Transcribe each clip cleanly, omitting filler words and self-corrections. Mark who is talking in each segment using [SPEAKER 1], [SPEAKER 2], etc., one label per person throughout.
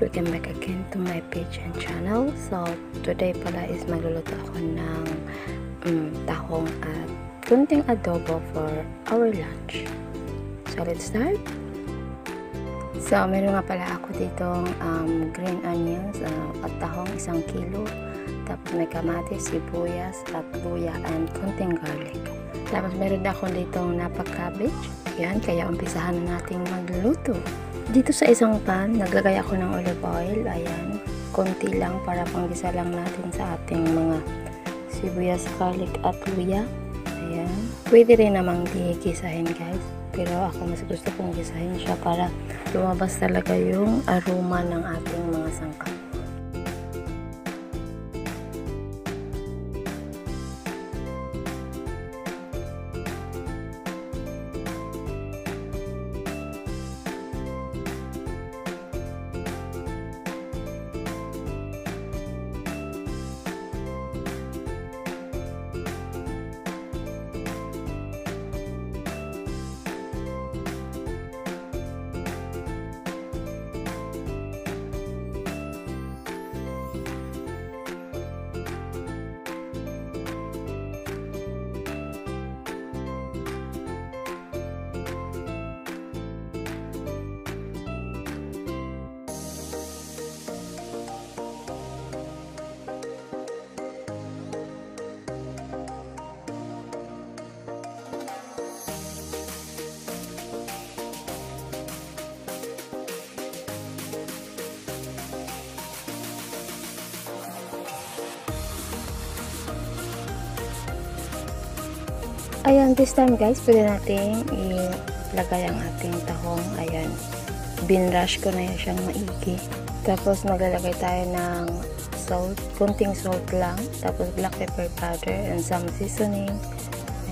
[SPEAKER 1] welcome back again to my page and channel. So today pala is magluluto ako ng tahong at kunting adobo for our lunch. So let's start. So meron nga pala ako ditong green onions at tahong 1 kilo. Tapos may kamatis, sibuyas at luya and kunting garlic. Tapos meron ako ditong napaka-cabbage. Yan, kaya umpisahan na nating magluto. Dito sa isang pan, naglagay ako ng olive oil. Ayan, konti lang para panggisa lang natin sa ating mga sibuyas, garlic at luya. Ayan, pwede rin namang gisahin guys. Pero ako mas gusto kong gisahin siya para lumabas talaga yung aroma ng ating mga sangkap. Ayan, this time guys, pwede natin ilagay ang ating tahong. Ayan, binrush ko na yun siyang maigi. Tapos maglalagay tayo ng salt, kunting salt lang. Tapos black pepper powder and some seasoning.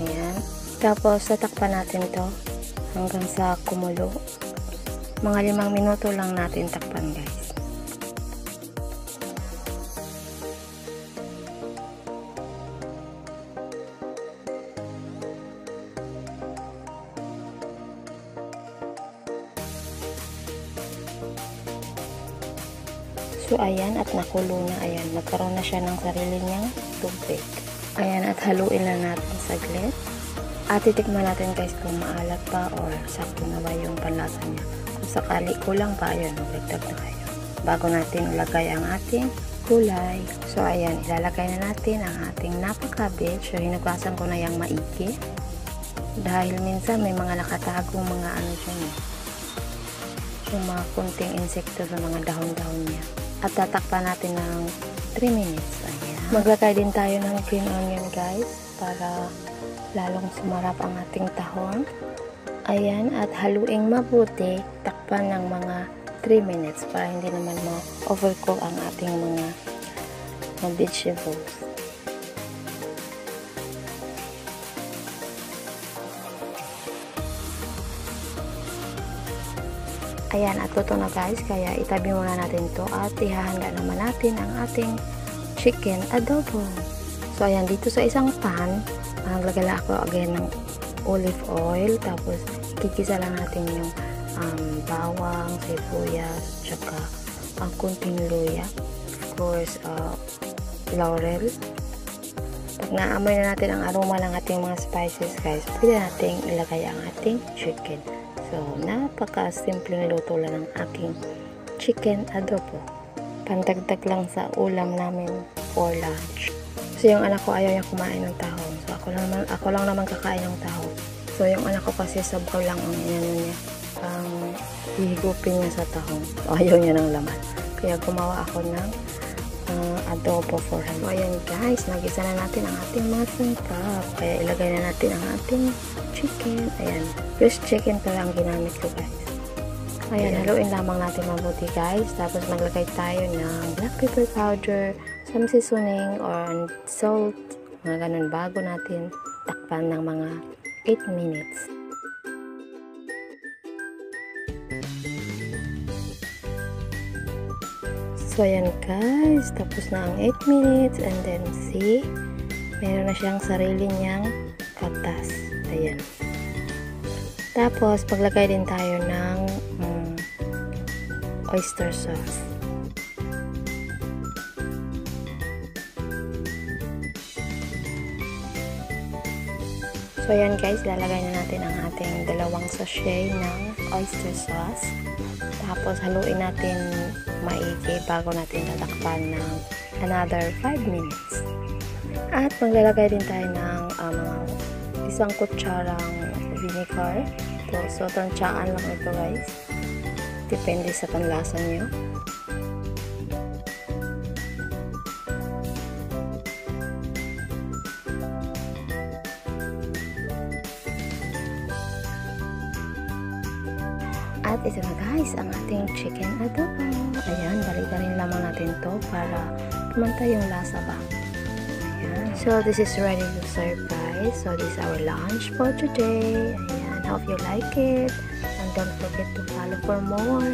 [SPEAKER 1] Ayan. Tapos tatakpan natin to hanggang sa kumulo. Mga 5 minuto lang natin takpan guys. So ayan, at nakulo na. Ayan, nagkaroon na siya ng sarili niyang tubig. Ayan, at haluin lang natin saglit. At titikman natin guys kung maalat pa or sakto na ba yung panlasa niya. Kung sakali kulang pa, ayan, magdagdag na kayo. Bago natin ilagay ang ating gulay. So ayan, ilalagay na natin ang ating napaka-cabbage. So hinugasan ko na yung maigi. Dahil minsan may mga nakatagong mga ano dyan eh. Yung mga kunting insekto sa mga dahon-dahon niya. At tatakpan natin ng 3 minutes. Ayan. Maglagay din tayo ng green onion guys para lalong sumarap ang ating tahong. Ayan, at haluing mabuti. Takpan ng mga 3 minutes para hindi naman ma-overcook ang ating mga vegetables. Ayan, at luto na guys, kaya itabi muna natin to at ihahanda naman natin ang ating chicken adobo. So ayan, dito sa isang pan, naglagay ako again ng olive oil, tapos kikisa lang natin yung bawang, sibuyas, tsaka ang kunting luya, of course, laurel. Pag naamoy na natin ang aroma ng ating mga spices guys, pwede natin ilagay ang ating chicken. So, napaka-simpleng luto lang ng aking chicken adobo. Pandagdag lang sa ulam namin for lunch. So, yung anak ko ayaw niya kumain ng tahong. So, ako lang naman kakain ng tahong. So, yung anak ko kasi sabaw lang ang inano niya. Hihigupin niya sa tahong. So, ayaw niya ng laman. Kaya gumawa ako ng adobo for him. So, ayan guys, nagisa na natin ang ating mga sangkap. Kaya ilagay na natin ang ating chicken. Ayan, fresh chicken pala ang ginamit ko guys. Ayan, haluin lamang natin mabuti guys. Tapos maglagay tayo ng black pepper powder, some seasoning or salt, mga ganun, bago natin takpan ng mga 8 minutes. So ayan guys, tapos na ang 8 minutes and then see, meron na siyang sarili niyang katas. Ayan. Tapos, paglagay din tayo ng oyster sauce. So ayan guys, lalagay na natin ang ating 2 sachet ng oyster sauce. Tapos haluin natin maigi bago natin tatakpan ng another 5 minutes. At maglalagay din tayo ng 1 kutsarang vinegar. So tansyaan lang ito guys. Depende sa panlasa nyo. At ito na guys, ang ating chicken adobo. Ayan, balik-balik lamang natin to para pumantay yung lasa ba. Ayan. So this is ready to serve guys. So this is our lunch for today. Ayan, hope you like it. And don't forget to follow for more